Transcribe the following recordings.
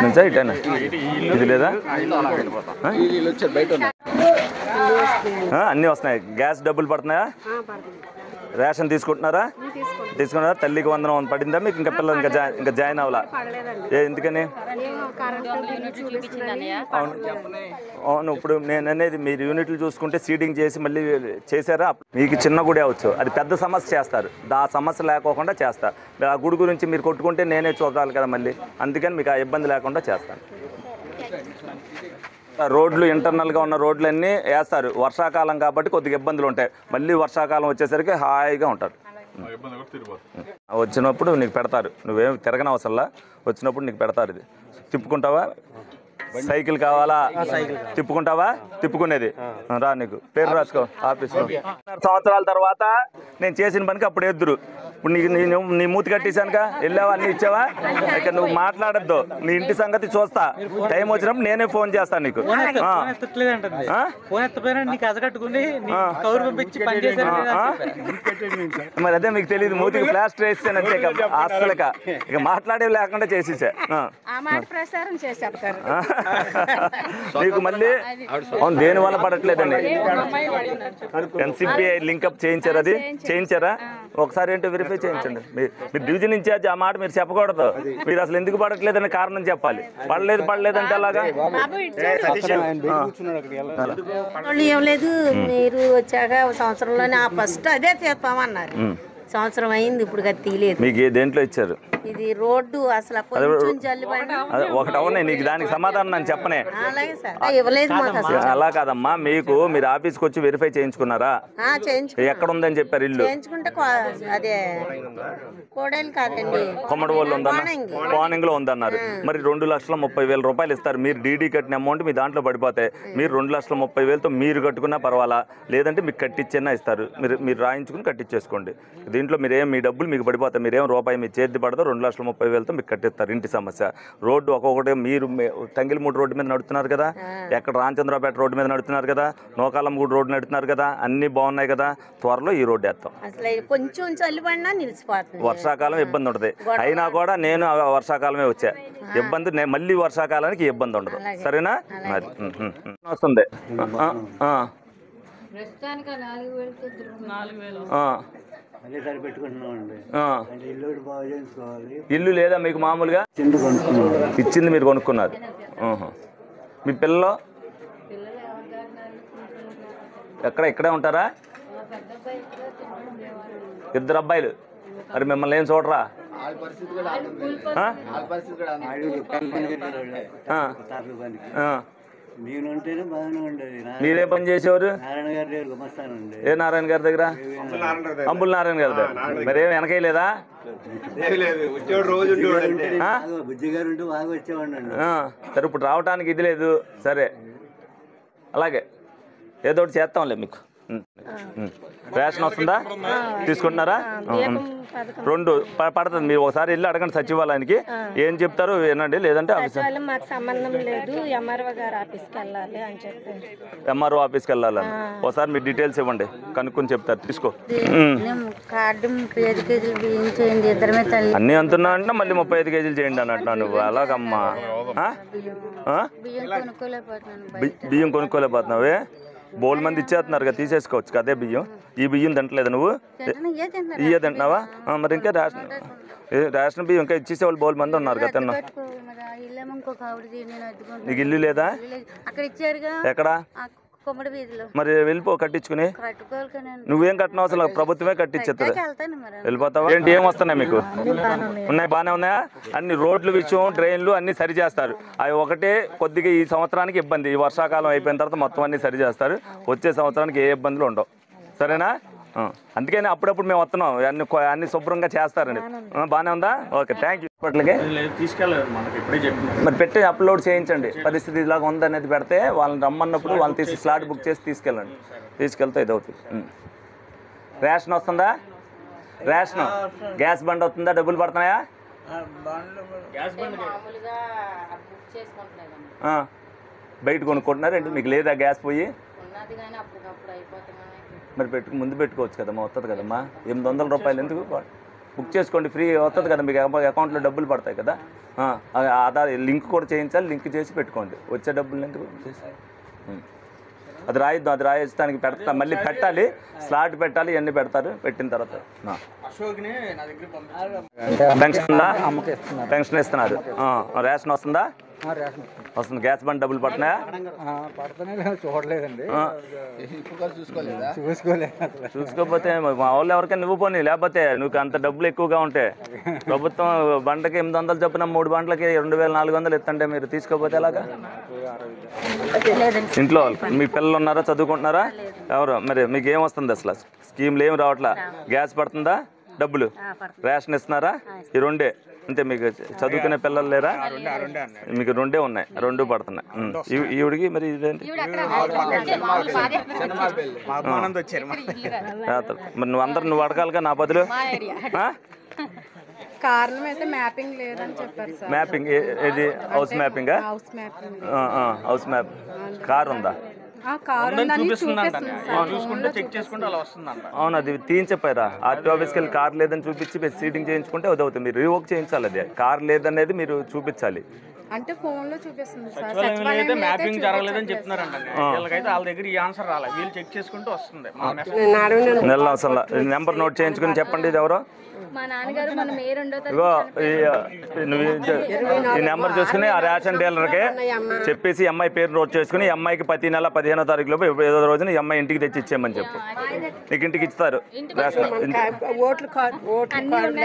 నుంచా ఇటేనా ఇది లేదా అన్నీ వస్తున్నాయి. గ్యాస్ డబ్బులు పడుతున్నాయా? రేషన్ తీసుకుంటున్నారా? తీసుకున్నారా? తల్లికి వందనం పడిందా మీకు? ఇంకా పిల్లలు ఇంకా జాయిన్ అవ్వాలా? ఎందుకని? అవును అవును. ఇప్పుడు నేను అనేది మీరు యూనిట్లు చూసుకుంటే సీడింగ్ చేసి మళ్ళీ చేశారా? మీకు చిన్న గుడి అవచ్చు, అది పెద్ద సమస్య చేస్తారు. ఆ సమస్య లేకోకుండా చేస్తారు. ఆ గుడి గురించి మీరు కొట్టుకుంటే నేనే చూడాలి కదా మళ్ళీ, అందుకని మీకు ఆ ఇబ్బంది లేకుండా చేస్తాను. రోడ్లు ఇంటర్నల్గా ఉన్న రోడ్లన్నీ వేస్తారు. వర్షాకాలం కాబట్టి కొద్దిగా ఇబ్బందులు ఉంటాయి. మళ్ళీ వర్షాకాలం వచ్చేసరికి హాయిగా ఉంటారు. వచ్చినప్పుడు నీకు పెడతారు, నువ్వేం తిరగనవసరంలా. వచ్చినప్పుడు నీకు పెడతారు. ఇది తిప్పుకుంటావా? సైకిల్ కావాలా? తిప్పుకుంటావా? తిప్పుకునేది రా, నీకు పేరు రాసుకో ఆఫీస్లో. 6 సంవత్సరాల తర్వాత నేను చేసిన పనికి అప్పుడు ఎదురు. ఇప్పుడు నీ మూతి కట్టేశానుక, వెళ్ళావా? అన్నీ ఇచ్చావా? ఇక నువ్వు మాట్లాడద్దు. నీ ఇంటి సంగతి చూస్తా. టైం వచ్చినప్పుడు నేనే ఫోన్ చేస్తాను నీకు. మరి అదే మీకు తెలియదు, మూతికి ప్లాస్టర్ వేసానంటే అసలుక ఇక మాట్లాడేవి లేకుండా చేసేసా. మీకు మళ్ళీ అవును, దేని వల్ల పడట్లేదండి? ఎన్సిపిఐ లింకప్ చేయించారు, అది చేయించారా? ఒకసారి ఏంటో వెరిఫై చేయించండి. మీరు డివిజన్ ఇన్ఛార్జ్, ఆ మాట మీరు చెప్పకూడదు. మీరు అసలు ఎందుకు పడట్లేదని కారణం చెప్పాలి. పడలేదంటే అలాగా లేదు. మీరు వచ్చాక సంవత్సరంలోనే ఫస్ట్ అదే చేస్తామన్నారు. సంవత్సరం అయింది, ఇప్పుడు తీయలేదు. మీకు దేంట్లో ఇచ్చారు? ఇది రోడ్డు అసలు ఒకటి అవునాయి. నీకు దానికి సమాధానం నేను చెప్పనే. ఇవ్వలేదు మాకు అసలు. అలా కాదమ్మా, మీరు ఆఫీస్కి వచ్చి వెరిఫై చేయించుకున్నారా? ఎక్కడ ఉందని చెప్పారు ఇల్లు? అదే కోడలు కాదండి, కొమ్మడవోళ్ళు ఉందన్న, పానింగ్ లో ఉందన్నారు. మరి 2,30,000 రూపాయలు ఇస్తారు. మీరు డీడీ కట్టిన అమౌంట్ మీ దాంట్లో పడిపోతాయి. మీరు 2,30,000తో మీరు కట్టుకున్నా పర్వాలా, లేదంటే మీకు కట్టించైనా ఇస్తారు. మీరు రాయించుకుని కట్టించేసుకోండి. దీంట్లో మీ డబ్బులు మీకు పడిపోతాయి. మీరేం రూపాయి మీ చేతి పడదో 2,30,000తో మీకు కట్టిస్తారు. ఇంటి సమస్య. రోడ్డు ఒక్కొక్కటి మీరు తంగిలిమూడు రోడ్డు మీద నడుతున్నారు కదా, ఎక్కడ రామచంద్రపేట రోడ్డు మీద నడుతున్నారు కదా, నోకాలమ్మగూడు రోడ్డు నడుతున్నారు కదా, అన్ని బాగున్నాయి కదా. త్వరలో ఈ రోడ్డు వేస్తాం. కొంచెం చలి పడినా నిలిచిపోతుంది. వర్షాకాలం ఇబ్బంది ఉంటుంది. అయినా కూడా నేను వర్షాకాలమే వచ్చా. ఇబ్బంది మళ్ళీ వర్షాకాలానికి ఇబ్బంది ఉండదు. సరేనా? మరి వస్తుంది. ఇల్లు లేదా మీకు? మామూలుగా ఇచ్చింది మీరు కొనుక్కున్నారు. మీ పిల్లలు ఇక్కడే ఉంటారా? 2 అబ్బాయిలు. మరి మిమ్మల్ని ఏం చూడరా? మీరే పని చేసేవారు? ఏ నారాయణ గారి దగ్గర? అంబుల్ నారాయణ గారి దగ్గర. మరేం వెనకేయలేదా? సరే, ఇప్పుడు రావటానికి ఇది లేదు. సరే, అలాగే ఏదో ఒకటి చేస్తాంలే మీకు. రేషన్ వస్తుందా? తీసుకుంటున్నారా? 2 పడుతుంది. మీరు ఒకసారి వెళ్ళి అడగండి సచివాలయానికి, ఏం చెప్తారు వినండి. లేదంటే మాకు సంబంధం లేదు, ఎంఆర్ఓ గారు ఆఫీస్కి వెళ్ళాలి అని చెప్పారు. ఎంఆర్ఓ ఆఫీస్కి వెళ్ళాలని ఒకసారి మీ డీటెయిల్స్ ఇవ్వండి, కనుక్కొని చెప్తారు. తీసుకో. కార్డు 35 కేజీలు బియ్యం చేయండి, ఇద్దరమే తల్లి. అన్నీ అంటున్నా అంటే మళ్ళీ 35 కేజీలు చేయండి అని అంటున్నావు నువ్వు. అలాగమ్మా, బియ్యం కొనుక్కోలేకపోతున్నావే. బోల్ మంది ఇచ్చేస్తున్నారు కదా, తీసేసుకోవచ్చు కదా బియ్యం. ఈ బియ్యం తింటలేదు నువ్వు? ఇయ్యే తింటున్నావా? మరి ఇంకా రేషన్ బియ్యం ఇంకా ఇచ్చేసేవాళ్ళు బోల్ మంది ఉన్నారు కదా. తిన్నా. నీకు ఇల్లు లేదా? ఎక్కడ? మరి వెళ్ళిపో, కట్టించుకుని. నువ్వేం కట్టిన అసలు ప్రభుత్వమే కట్టించేస్తుంది. వెళ్ళిపోతావా ఏంటి? ఏం వస్తున్నాయి మీకు? ఉన్నాయి, బాగానే ఉన్నాయా? అన్ని రోడ్లు విషయం, డ్రైన్లు అన్ని సరి చేస్తారు. అవి ఒకటే కొద్దిగా ఈ సంవత్సరానికి ఇబ్బంది. ఈ వర్షాకాలం అయిపోయిన తర్వాత మొత్తం అన్ని సరి చేస్తారు. వచ్చే సంవత్సరానికి ఏ ఇబ్బందులు ఉండవు. సరేనా? అందుకని అప్పుడప్పుడు మేము వస్తున్నాం, అన్ని శుభ్రంగా చేస్తారండి. బాగానే ఉందా? Okay, thank you. ఇప్పటికే మరి పెట్టి అప్లోడ్ చేయించండి. పరిస్థితి ఇలాగ ఉందనేది పెడితే వాళ్ళని రమ్మన్నప్పుడు వాళ్ళని తీసి స్లాట్ బుక్ చేసి తీసుకెళ్ళండి. తీసుకెళ్తే ఇది అవుతుంది. రేషన్ వస్తుందా? రేషన్ గ్యాస్ బండ్ వస్తుందా? డబ్బులు పడుతున్నాయా? బయట కొనుక్కుంటున్నారండి. మీకు లేదా గ్యాస్ పోయి? మరి ముందు పెట్టుకోవచ్చు కదమ్మా, వస్తుంది కదమ్మా. 800 రూపాయలు ఎందుకు? బుక్ చేసుకోండి, ఫ్రీ వస్తుంది కదా మీకు, అకౌంట్లో డబ్బులు పడతాయి కదా. ఆధార్ లింక్ కూడా చేయించాలి, లింక్ చేసి పెట్టుకోండి, వచ్చే డబ్బులు లింక్ చేసి అది రాయిద్దాం. అది రాయించడానికి పెడతా, మళ్ళీ పెట్టాలి, స్లాట్ పెట్టాలి, ఇవన్నీ పెడతారు. పెట్టిన తర్వాత పెన్షన్ ఉందా? పెన్షన్ ఇస్తున్నారు. రేషన్ వస్తుందా? వస్తుంది. గ్యాస్ బండ్ డబ్బులు పడుతున్నాయా? చూడలేదండి, చూసుకోకపోతే మా వాళ్ళు ఎవరికైనా నువ్వు పోనీ, లేకపోతే నువ్వు అంత డబ్బులు ఎక్కువగా ఉంటే ప్రభుత్వం బండకి 800 చొప్పున 3 బండ్లకి 2400 ఇస్తుంటే మీరు తీసుకోకపోతే ఎలాగా? ఇంట్లో వాళ్ళు మీ పిల్లలు ఉన్నారా, చదువుకుంటున్నారా? ఎవరు మరి మీకు ఏం వస్తుంది అసలు? స్కీమ్లు ఏమి రావట్లా? గ్యాస్ పడుతుందా? డబ్బులు రేషన్ ఇస్తున్నారా? ఈ రెండే అంతే. మీకు చదువుకునే పిల్లలు లేరా? మీకు రెండే ఉన్నాయి, 2 పడుతున్నాయి. ఈవిడికి మరి ఇదేంటి? మరి నువ్వు అందరు నువ్వు అడగాలిగా నా బదులు. కారణం అయితే మ్యాపింగ్ లేదని చెప్పారు సార్. మ్యాపింగ్ ఏది? House mapping? House map. Car ఉందా? అవును, అది తీయించపోయారా? ఆర్టీ ఆఫీస్కి వెళ్ళి కార్ లేదని చూపించి సీటింగ్ చేయించుకుంటే అది అవుతుంది. మీరు రీవోక్ చేయించాలి. అది కార్ లేదనేది మీరు చూపించాలి. అంటే ఫోన్ లో చూపిస్తుంది సార్. సచివాలయంలో మ్యాపింగ్ జరగలేదని చెప్తున్నారండి. వీళ్ళకైతే వాళ్ళ దగ్గర ఈ ఆన్సర్ రాలేదు, వీళ్ళు చెక్ చేసుకుంటూ వస్తుంది. నెల అవసరం నెంబర్ నోట్ చేయించుకుని చెప్పండి. ఇది ఎవరో మా నాన్నగారు మన మే 2వ ఇగో ఈ నెంబర్ చూసుకుని ఆ రేషన్ డీలర్కి చెప్పేసి అమ్మాయి పేరు నోట్ చేసుకుని అమ్మాయికి ప్రతి నెల 15వ తారీఖు లోపు ఏదో రోజున ఈ అమ్మాయి ఇంటికి తెచ్చి ఇచ్చేయమని చెప్పు. నీకు ఇంటికి ఇస్తారు రేషన్.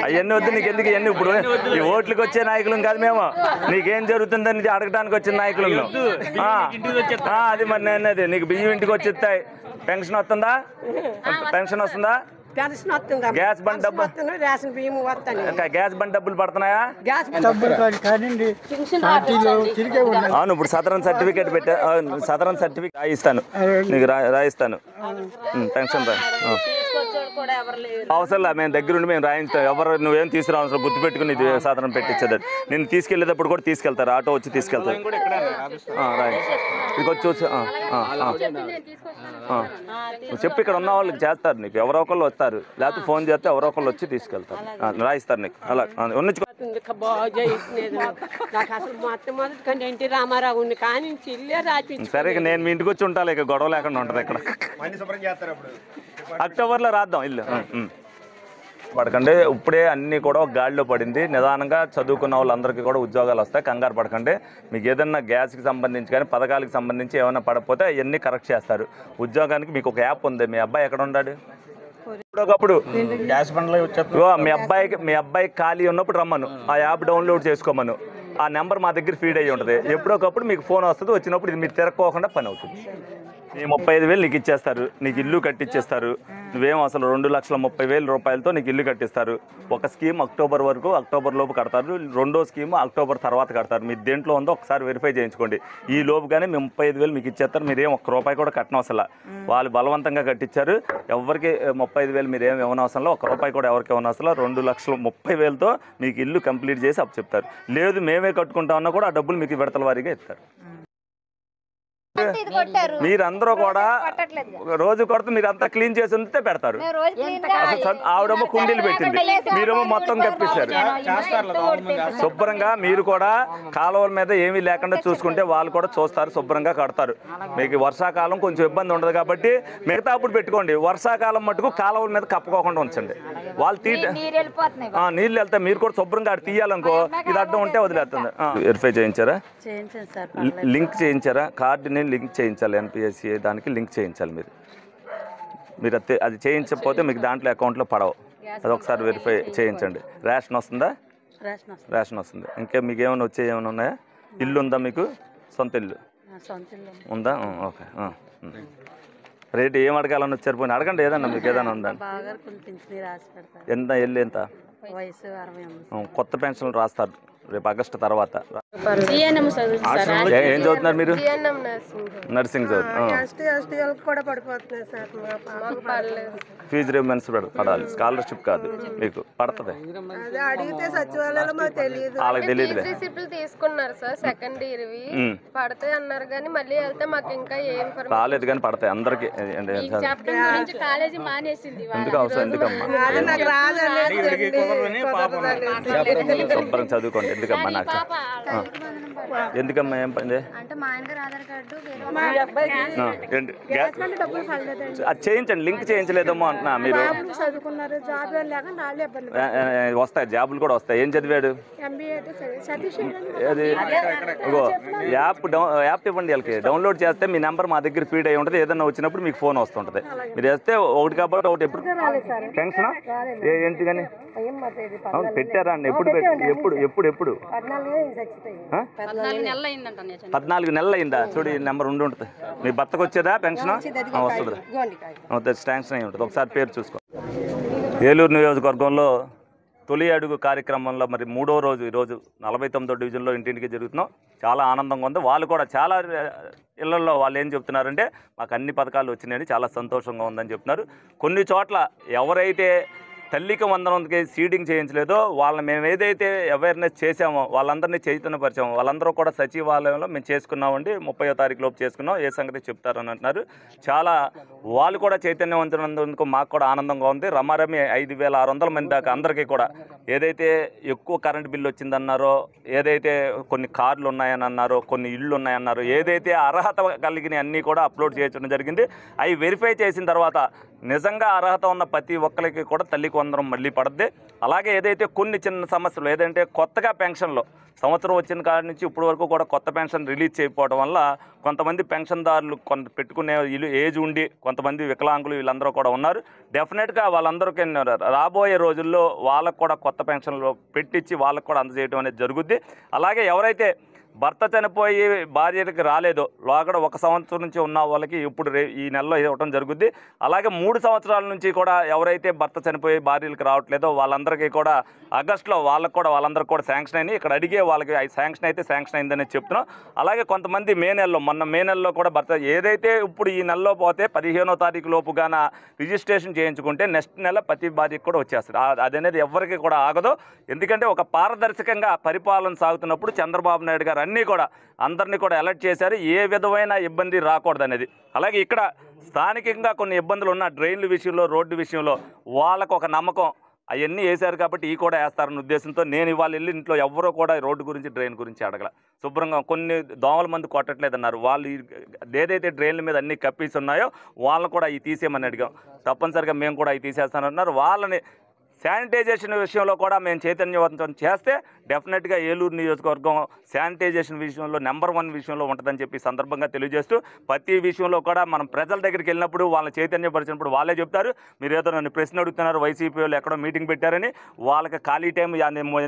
అవన్నీ వద్దు నీకు, ఎందుకు ఇవన్నీ? ఇప్పుడు ఈ ఓట్లకు వచ్చే నాయకులు కాదు మేము, నీకేం జరుగుతుందని అడగడానికి వచ్చిన నాయకులు. అది మరి నేను అది నీకు బియ్యం ఇంటికి వచ్చి ఇస్తాయి. పెన్షన్ వస్తుందా? పెన్షన్ వస్తుందా? పెన్షన్ వస్తుంది, గ్యాస్ బండ్ డబ్బులు, రేషన్ బియ్యం వస్తాయి, గ్యాస్ బండ్ డబ్బులు పడుతున్నాయా? గ్యాస్ అవును. ఇప్పుడు సదరన్ సర్టిఫికేట్ పెట్టా, సదరన్ సర్టిఫికేట్ రాయిస్తాను నీకు, రాయిస్తాను. పెన్షన్ అవసరం మేము దగ్గరుండి మేము రాయించాం. ఎవరు నువ్వేం తీసుకురావసరం, గుర్తుపెట్టుకుని ఇది సాధారణ పెట్టించేది. నేను తీసుకెళ్ళేటప్పుడు కూడా తీసుకెళ్తారు, ఆటో వచ్చి తీసుకెళ్తారు. ఇక చూసి చెప్పి ఇక్కడ ఉన్న వాళ్ళకి చేస్తారు. నీకు ఎవరో ఒకళ్ళు వస్తారు, లేకపోతే ఫోన్ చేస్తే ఎవరో ఒకళ్ళు వచ్చి తీసుకెళ్తారు, రాయిస్తారు నీకు. అలా ఉన్నించుకో. సరే ఇక నేను మీ ఇంటికి వచ్చి ఉంటాను, ఇక గొడవ లేకుండా ఉంటుంది ఇక్కడ. అక్టోబర్లో రాద్దాం ఇల్లు. పడకండి, ఇప్పుడే అన్నీ కూడా ఒక గాడిలో పడింది. నిదానంగా చదువుకున్న వాళ్ళందరికీ కూడా ఉద్యోగాలు వస్తాయి, కంగారు పడకండి. మీకు ఏదన్నా గ్యాస్కి సంబంధించి కానీ పథకాలకు సంబంధించి ఏమైనా పడకపోతే అవన్నీ కరెక్ట్ చేస్తారు. ఉద్యోగానికి మీకు ఒక యాప్ ఉంది. మీ అబ్బాయి ఎక్కడ ఉన్నాడు? ఒకప్పుడు గ్యాస్ బండ్లో మీ అబ్బాయికి ఖాళీ ఉన్నప్పుడు రమ్మను, ఆ యాప్ డౌన్లోడ్ చేసుకోమను. ఆ నెంబర్ మా దగ్గర ఫీడ్ అయ్యి ఉంటుంది. ఎప్పుడొకప్పుడు మీకు ఫోన్ వస్తుంది, వచ్చినప్పుడు ఇది మీరు తిరక్కోకుండా పని అవుతుంది. ఈ 35,000 నీకు ఇచ్చేస్తారు, నీకు ఇల్లు కట్టించేస్తారు. నువ్వేం అసలు 2,30,000 రూపాయలతో నీకు ఇల్లు కట్టిస్తారు. ఒక స్కీమ్ అక్టోబర్ వరకు, అక్టోబర్ లోపు కడతారు. రెండో స్కీమ్ అక్టోబర్ తర్వాత కడతారు. మీరు దేంట్లో ఉందో ఒకసారి వెరిఫై చేయించుకోండి. ఈ లోపు కానీ 35,000 మీకు ఇచ్చేస్తారు. మీరేం ₹1 కూడా కట్టనవసరం. వాళ్ళు బలవంతంగా కట్టించారు. ఎవరికి 35,000 మీరేం ఇవ్వనవసరంలో, ₹1 కూడా ఎవరికి ఇవ్వనవసరం. 2,30,000తో మీకు ఇల్లు కంప్లీట్ చేసి అప్పు చెప్తారు. లేదు మేమే కట్టుకుంటామన్నా కూడా ఆ డబ్బులు మీకు విడతల వారీగా ఇస్తారు. మీరందరూ కూడా రోజు కొడుతూ మీరంతా క్లీన్ చేసి ఉంటే పెడతారు. ఆవిడేమో కుండీలు పెట్టింది, మీరేమో మొత్తం కప్పించారు. శుభ్రంగా మీరు కూడా కాలువల మీద ఏమీ లేకుండా చూసుకుంటే వాళ్ళు కూడా చూస్తారు, శుభ్రంగా కడతారు. మీకు వర్షాకాలం కొంచెం ఇబ్బంది ఉండదు కాబట్టి మిగతా అప్పుడు పెట్టుకోండి. వర్షాకాలం మటుకు కాలువల మీద కప్పుకోకుండా ఉంచండి. వాళ్ళు నీళ్ళు వెళ్తాయి, మీరు కూడా శుభ్రంగా అటు తీయాలనుకో, ఇది అడ్డం ఉంటే వదిలేస్తుంది. వెరిఫై చేయించారా? లింక్ చేయించారా? కార్డుని లింక్ చేయించాలి, NPSA దానికి లింక్ చేయించాలి. మీరు అది చేయించకపోతే మీకు దాంట్లో అకౌంట్లో పడవు. అది ఒకసారి వెరిఫై చేయించండి. రేషన్ వస్తుందా? రేషన్ వస్తుంది. ఇంకా మీకు ఏమైనా వచ్చే ఏమైనా ఉన్నాయా? ఇల్లు ఉందా మీకు? సొంత ఇల్లు ఉందా? ఓకే. రేటు ఏం అడగాలని వచ్చారు? పోయి అడగండి, ఏదన్నా మీకు ఏదైనా ఉందా? ఎంత ఇల్లు ఎంత? కొత్త పెన్షన్లు రాస్తారు. రేపు ఆగస్టు తర్వాత. సిఎన్ఎం చదువుతుంది సార్. ఏం చదువుతున్నారు మీరు? CNM nursing. నర్సింగ్ చదువు. ఎస్టీ కూడా పడిపోతున్నాయి సార్. మాకు పర్లేదు. ఫీజు రిమెంబర్స్ పడాలి, స్కాలర్షిప్ కాదు మీకు పడుతుంది. అదే అడిగితే సచివాలయంలో మాకు తెలియదు. వాళ్ళకి తెలియదులే. రిసిప్ట్లు తీసుకున్నారు సార్ సెకండ్ ఇయర్వి పడతాయి అన్నారు కానీ మళ్ళీ వెళ్తే మాకు ఇంకా ఏం రాలేదు కానీ పడతాయి అందరికి. కాలేజీ మానేసింది. ఎందుకు అవసరం? ఎందుకమ్మా నాకు రాదండి. శుభ్రం చదువుకోండి. ఎందుకమ్మా నాకు ఎందుకమ్మా ఏం పని అంటే మా ఆయనగారు ఆధార్ కార్డు అది చేయించండి. లింక్ చేయించలేదమ్మో అంటున్నా. మీరు చదువుకున్నారు జాబ్ లేక నాలుగు ఇబ్బంది. వస్తాయి, జాబులు కూడా వస్తాయి. ఏం చదివాడు? ఎంబీఏ సతీష్ అది ఇగో యాప్ ఇవ్వండి వాళ్ళకి. డౌన్లోడ్ చేస్తే మీ నెంబర్ మా దగ్గర ఫీడ్ అయి ఉంటుంది. ఏదన్నా వచ్చినప్పుడు మీకు ఫోన్ వస్తుంటుంది. మీరు వేస్తే ఒకటి కాబట్టి ఒకటి. ఎప్పుడు టెన్షన్ ఏంటి కానీ పెట్టారా అండి? ఎప్పుడు ఎప్పుడు ఎప్పుడు 14 నెలలు అయిందా? చూడు ఈ నెంబర్ ఉండి ఉంటుంది. మీ భర్తకు వచ్చేదా పెన్షన్? వస్తుంది, శాంక్షన్ అయి ఉంటుంది. ఒకసారి పేరు చూసుకో. ఏలూరు నియోజకవర్గంలో తొలి అడుగు కార్యక్రమంలో మరి 3వ రోజు ఈరోజు 49వ డివిజన్లో ఇంటింటికి జరుగుతున్నాం. చాలా ఆనందంగా ఉంది. వాళ్ళు కూడా చాలా ఇళ్లలో వాళ్ళు ఏం చెప్తున్నారంటే మాకు అన్ని పథకాలు వచ్చినాయని చాలా సంతోషంగా ఉందని చెప్తున్నారు. కొన్ని చోట్ల ఎవరైతే తల్లికి వందనందుకే సీడింగ్ చేయించలేదో వాళ్ళని మేము ఏదైతే అవేర్నెస్ చేసామో వాళ్ళందరినీ చైతన్యపరిచామో వాళ్ళందరూ కూడా సచివాలయంలో మేము చేసుకున్నామండి. 30వ తారీఖు లోపు చేసుకున్నాం. ఏ సంగతి చెప్తారని అంటున్నారు. చాలా వాళ్ళు కూడా చైతన్యవంతున్నందుకు మాకు కూడా ఆనందంగా ఉంది. రమారమి 5,600 మంది దాకా అందరికీ కూడా ఏదైతే ఎక్కువ కరెంట్ బిల్లు వచ్చిందన్నారో, ఏదైతే కొన్ని కార్లు ఉన్నాయని అన్నారో, కొన్ని ఇళ్ళు ఉన్నాయన్నారో, ఏదైతే అర్హత కలిగిన అన్నీ కూడా అప్లోడ్ చేయడం జరిగింది. అవి వెరిఫై చేసిన తర్వాత నిజంగా అర్హత ఉన్న ప్రతి ఒక్కరికి కూడా తల్లికి వందనం మళ్ళీ పడుద్ది. అలాగే ఏదైతే కొన్ని చిన్న సమస్యలు ఏదంటే కొత్తగా పెన్షన్లో సంవత్సరం వచ్చిన కాడి నుంచి ఇప్పటి వరకు కూడా కొత్త పెన్షన్ రిలీజ్ చేయకపోవడం వల్ల కొంతమంది పెన్షన్దారులు కొంత పెట్టుకునే ఏజ్ ఉండి కొంతమంది వికలాంగులు వీళ్ళందరూ కూడా ఉన్నారు. డెఫినెట్గా వాళ్ళందరికీ రాబోయే రోజుల్లో వాళ్ళకు కూడా కొత్త పెన్షన్లు పెట్టించి వాళ్ళకు కూడా అందజేయడం అనేది జరుగుద్ది. అలాగే ఎవరైతే భర్త చనిపోయి భార్యకి రాలేదో లోగడ 1 సంవత్సరం నుంచి ఉన్న వాళ్ళకి ఇప్పుడు ఈ నెలలో ఇవ్వడం జరుగుద్ది. అలాగే 3 సంవత్సరాల నుంచి కూడా ఎవరైతే భర్త చనిపోయి భార్యలకు రావట్లేదో వాళ్ళందరికీ కూడా ఆగస్టులో వాళ్ళందరికీ కూడా శాంక్షన్ అయినాయి. ఇక్కడ అడిగే వాళ్ళకి శాంక్షన్ అయితే శాంక్షన్ అయిందని చెప్తున్నాం. అలాగే కొంతమంది మొన్న మే నెలలో కూడా భర్త ఏదైతే ఇప్పుడు ఈ నెలలో పోతే 15వ తారీఖు లోపుగాన రిజిస్ట్రేషన్ చేయించుకుంటే నెక్స్ట్ నెల ప్రతి భార్యకి కూడా వచ్చేస్తుంది. అదనేది ఎవరికి కూడా ఆగదు. ఎందుకంటే ఒక పారదర్శకంగా పరిపాలన సాగుతున్నప్పుడు చంద్రబాబు నాయుడు గారు అన్నీ కూడా అందరినీ కూడా అలర్ట్ చేశారు. ఏ విధమైన ఇబ్బంది రాకూడదు అనేది. అలాగే ఇక్కడ స్థానికంగా కొన్ని ఇబ్బందులు ఉన్న డ్రైన్ల విషయంలో, రోడ్డు విషయంలో వాళ్ళకు ఒక నమ్మకం అవన్నీ వేశారు కాబట్టి ఈ కూడా వేస్తారన్న ఉద్దేశంతో నేను ఇవాళ వెళ్ళి ఇంట్లో ఎవరో కూడా రోడ్డు గురించి డ్రైన్ గురించి అడగల. శుభ్రంగా కొన్ని దోమల మంది కొట్టట్లేదన్నారు. వాళ్ళు ఏదైతే డ్రైన్ల మీద అన్నీ కప్పేసి ఉన్నాయో వాళ్ళని కూడా అవి తీసేయమని అడిగాం. తప్పనిసరిగా మేము కూడా అవి తీసేస్తానన్నారు. వాళ్ళని శానిటైజేషన్ విషయంలో కూడా మేము చైతన్యవంతం చేస్తే డెఫినెట్గా ఏలూరు నియోజకవర్గం శానిటైజేషన్ విషయంలో నెంబర్ 1 విషయంలో ఉంటుందని చెప్పి సందర్భంగా తెలియజేస్తూ ప్రతి విషయంలో కూడా మనం ప్రజల దగ్గరికి వెళ్ళినప్పుడు వాళ్ళని చైతన్యపరిచినప్పుడు వాళ్ళే చెప్తారు. మీరు ఏదో నన్ను ప్రశ్న అడుగుతున్నారు, వైసీపీ వాళ్ళు ఎక్కడో మీటింగ్ పెట్టారని. వాళ్ళకి ఖాళీ టైం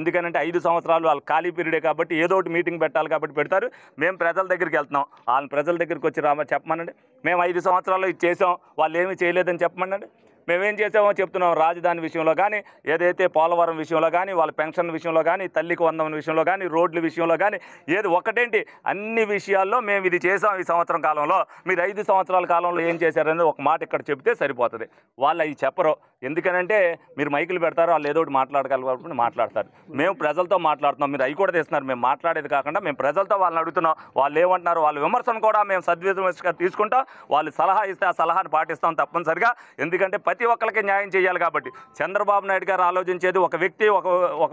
ఎందుకంటే 5 సంవత్సరాలు వాళ్ళ ఖాళీ పీరియడే కాబట్టి ఏదో ఒకటి మీటింగ్ పెట్టాలి కాబట్టి పెడతారు. మేము ప్రజల దగ్గరికి వెళ్తున్నాం. వాళ్ళని ప్రజల దగ్గరికి వచ్చి చెప్పమనండి. మేము 5 సంవత్సరాలు ఇది చేసాం, వాళ్ళు ఏమీ చేయలేదని చెప్పమనండి. మేమేం చేసామో చెప్తున్నాం. రాజధాని విషయంలో కానీ, ఏదైతే పోలవరం విషయంలో కానీ, వాళ్ళ పెన్షన్ విషయంలో కానీ, తల్లికి వందనం విషయంలో కానీ, రోడ్ల విషయంలో కానీ, ఏది ఒకటేంటి అన్ని విషయాల్లో మేము ఇది చేసాం ఈ సంవత్సరం కాలంలో. మీరు 5 సంవత్సరాల కాలంలో ఏం చేశారనేది ఒక మాట ఇక్కడ చెప్తే సరిపోతుంది. వాళ్ళు అవి చెప్పరు. ఎందుకనంటే మీరు మైకులు పెడతారు, వాళ్ళు ఏదో ఒకటి మాట్లాడగలరు, మాట్లాడతారు. మేము ప్రజలతో మాట్లాడుతున్నాం. మీరు అవి కూడా తెస్తున్నారు. మేము మాట్లాడేది కాకుండా మేము ప్రజలతో వాళ్ళని అడుగుతున్నాం. వాళ్ళు ఏమంటున్నారు, వాళ్ళ విమర్శను కూడా మేము సద్విమర్శగా తీసుకుంటాం. వాళ్ళు సలహా ఇస్తే ఆ సలహాను పాటిస్తాం తప్పనిసరిగా. ఎందుకంటే ప్రతి ఒక్కరికి న్యాయం చేయాలి కాబట్టి. చంద్రబాబు నాయుడు గారు ఆలోచించేది ఒక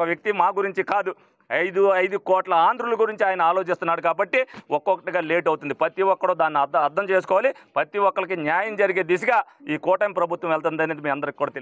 వ్యక్తి మా గురించి కాదు, 5 కోట్ల ఆంధ్రుల గురించి ఆయన ఆలోచిస్తున్నాడు కాబట్టి ఒక్కొక్కటిగా లేట్ అవుతుంది. ప్రతి ఒక్కరు దాన్ని అర్థం చేసుకోవాలి. ప్రతి ఒక్కరికి న్యాయం జరిగే దిశగా ఈ కూటమి ప్రభుత్వం వెళ్తుంది అనేది మీ అందరికీ కూడా తెలియదు.